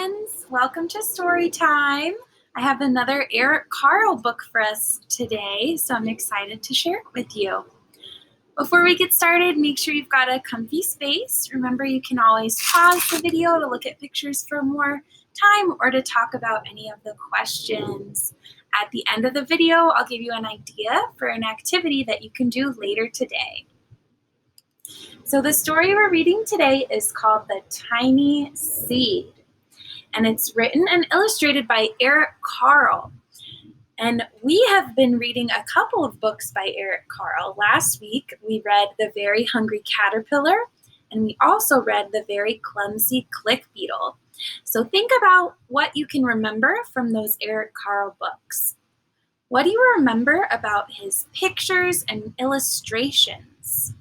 friends. Welcome to story time. I have another Eric Carle book for us today, so I'm excited to share it with you. Before we get started, make sure you've got a comfy space. Remember, you can always pause the video to look at pictures for more time or to talk about any of the questions. At the end of the video, I'll give you an idea for an activity that you can do later today. So the story we're reading today is called The Tiny Seed, and it's written and illustrated by Eric Carle. And we have been reading a couple of books by Eric Carle. Last week, we read The Very Hungry Caterpillar, and we also read The Very Clumsy Click Beetle. So think about what you can remember from those Eric Carle books. What do you remember about his pictures and illustrations?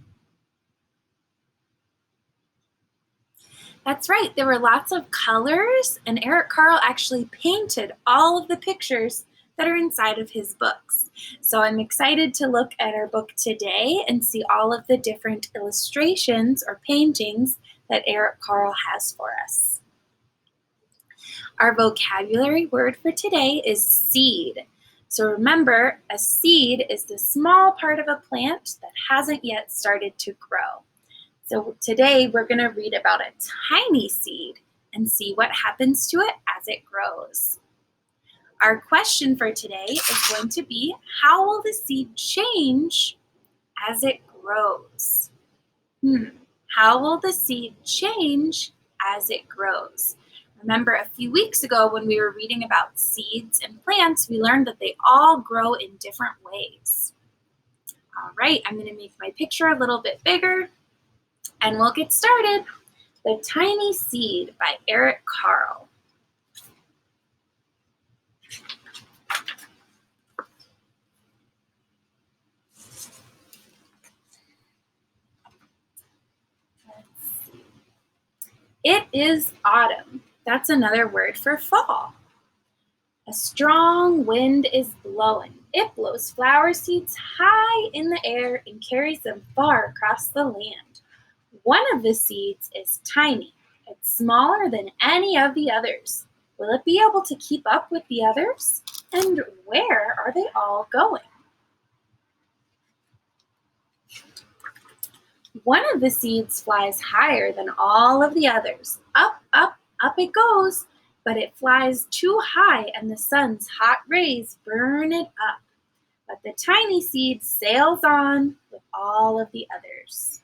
That's right, there were lots of colors, and Eric Carle actually painted all of the pictures that are inside of his books. So I'm excited to look at our book today and see all of the different illustrations or paintings that Eric Carle has for us. Our vocabulary word for today is seed. So remember, a seed is the small part of a plant that hasn't yet started to grow. So today we're going to read about a tiny seed and see what happens to it as it grows. Our question for today is going to be, how will the seed change as it grows? How will the seed change as it grows? Remember, a few weeks ago when we were reading about seeds and plants, we learned that they all grow in different ways. All right, I'm going to make my picture a little bit bigger, and we'll get started. The Tiny Seed by Eric Carle. It is autumn. That's another word for fall. A strong wind is blowing. It blows flower seeds high in the air and carries them far across the land. One of the seeds is tiny. It's smaller than any of the others. Will it be able to keep up with the others? And where are they all going? One of the seeds flies higher than all of the others. Up, up, up it goes, but it flies too high and the sun's hot rays burn it up. But the tiny seed sails on with all of the others.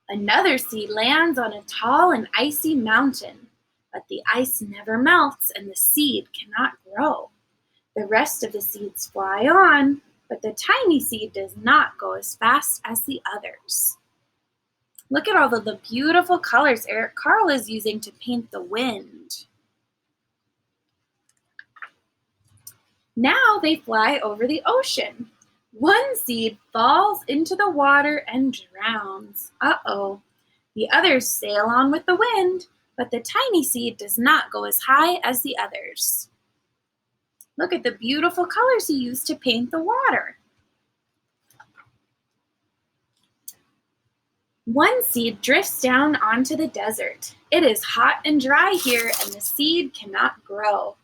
Another seed lands on a tall and icy mountain, but the ice never melts and the seed cannot grow. The rest of the seeds fly on, but the tiny seed does not go as fast as the others. Look at all of the beautiful colors Eric Carle is using to paint the wind. Now they fly over the ocean. One seed falls into the water and drowns. Uh-oh. The others sail on with the wind, but the tiny seed does not go as high as the others. Look at the beautiful colors he used to paint the water. One seed drifts down onto the desert. It is hot and dry here, and the seed cannot grow.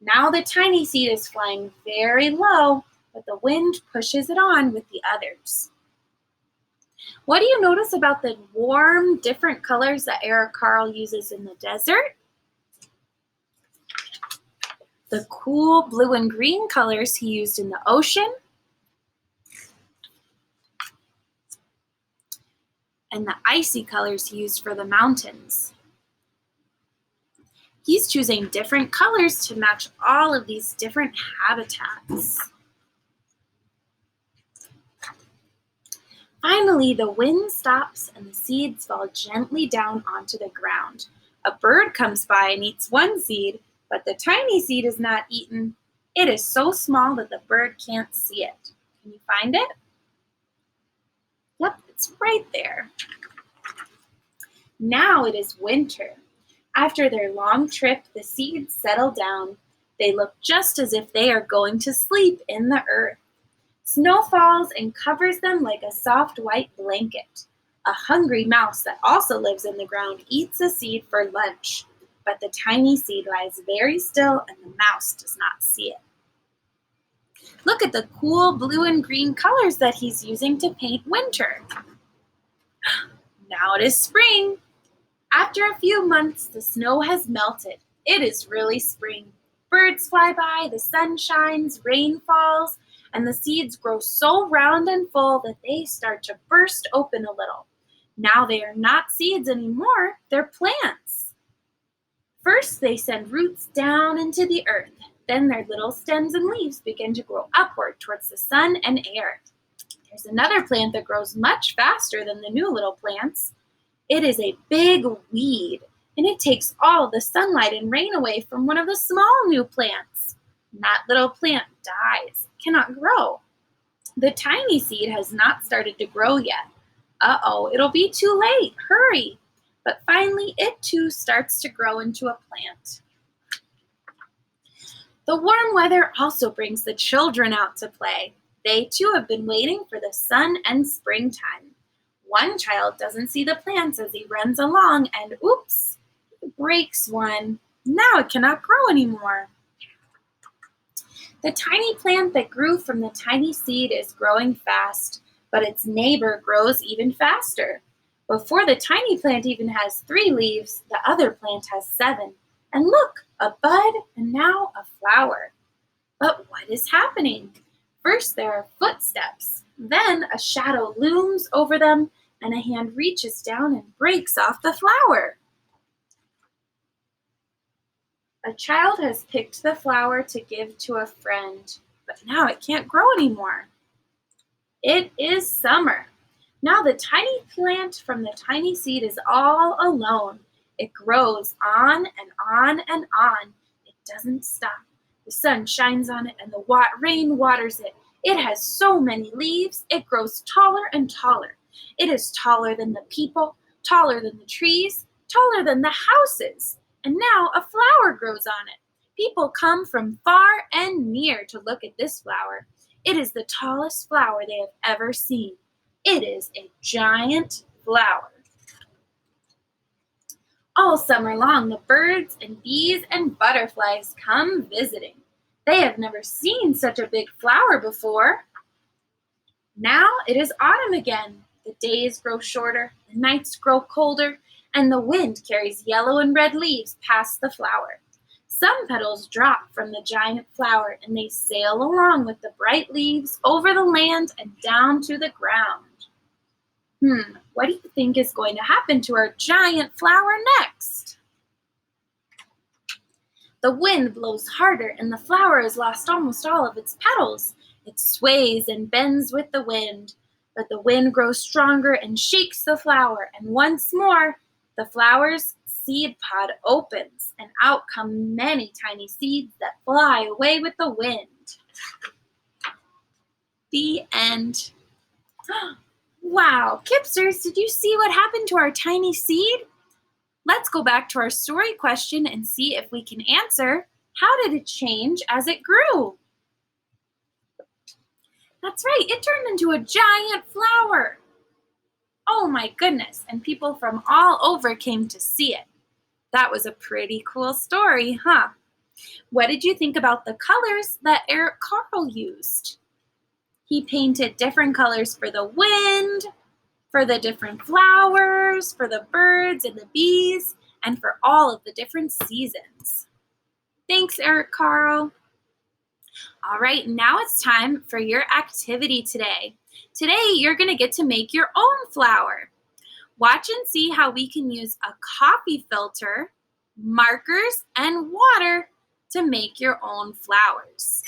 Now the tiny seed is flying very low, but the wind pushes it on with the others. What do you notice about the warm, different colors that Eric Carle uses in the desert? The cool blue and green colors he used in the ocean, and the icy colors he used for the mountains. He's choosing different colors to match all of these different habitats. Finally, the wind stops and the seeds fall gently down onto the ground. A bird comes by and eats one seed, but the tiny seed is not eaten. It is so small that the bird can't see it. Can you find it? Yep, it's right there. Now it is winter. After their long trip, the seeds settle down. They look just as if they are going to sleep in the earth. Snow falls and covers them like a soft white blanket. A hungry mouse that also lives in the ground eats a seed for lunch, but the tiny seed lies very still and the mouse does not see it. Look at the cool blue and green colors that he's using to paint winter. Now it is spring. After a few months, the snow has melted. It is really spring. Birds fly by, the sun shines, rain falls, and the seeds grow so round and full that they start to burst open a little. Now they are not seeds anymore, they're plants. First, they send roots down into the earth. Then their little stems and leaves begin to grow upward towards the sun and air. There's another plant that grows much faster than the new little plants. It is a big weed, and it takes all the sunlight and rain away from one of the small new plants. And that little plant dies, cannot grow. The tiny seed has not started to grow yet. Uh-oh, it'll be too late, hurry. But finally, it too starts to grow into a plant. The warm weather also brings the children out to play. They too have been waiting for the sun and springtime. One child doesn't see the plants as he runs along and oops, he breaks one. Now it cannot grow anymore. The tiny plant that grew from the tiny seed is growing fast, but its neighbor grows even faster. Before the tiny plant even has 3 leaves, the other plant has 7. And look, a bud and now a flower. But what is happening? First there are footsteps, then a shadow looms over them, and a hand reaches down and breaks off the flower. A child has picked the flower to give to a friend, but now it can't grow anymore. It is summer. Now the tiny plant from the tiny seed is all alone. It grows on and on and on. It doesn't stop. The sun shines on it and the rain waters it. It has so many leaves, it grows taller and taller. It is taller than the people, taller than the trees, taller than the houses. And now a flower grows on it. People come from far and near to look at this flower. It is the tallest flower they have ever seen. It is a giant flower. All summer long, the birds and bees and butterflies come visiting. They have never seen such a big flower before. Now it is autumn again. The days grow shorter, the nights grow colder, and the wind carries yellow and red leaves past the flower. Some petals drop from the giant flower, and they sail along with the bright leaves over the land and down to the ground. What do you think is going to happen to our giant flower next? The wind blows harder, and the flower has lost almost all of its petals. It sways and bends with the wind, but the wind grows stronger and shakes the flower, and once more, the flower's seed pod opens, and out come many tiny seeds that fly away with the wind. The end. Wow, Kipsters, did you see what happened to our tiny seed? Let's go back to our story question and see if we can answer, how did it change as it grew? That's right, it turned into a giant flower. Oh my goodness, and people from all over came to see it. That was a pretty cool story, huh? What did you think about the colors that Eric Carle used? He painted different colors for the wind, for the different flowers, for the birds and the bees, and for all of the different seasons. Thanks, Eric Carle. All right, now it's time for your activity today. Today, you're going to get to make your own flower. Watch and see how we can use a coffee filter, markers, and water to make your own flowers.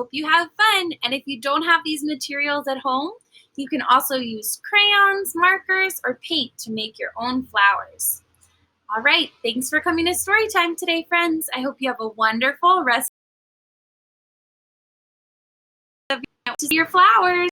hope you have fun. And if you don't have these materials at home, you can also use crayons, markers, or paint to make your own flowers. All right, thanks for coming to Storytime today, friends. I hope you have a wonderful rest of your flowers.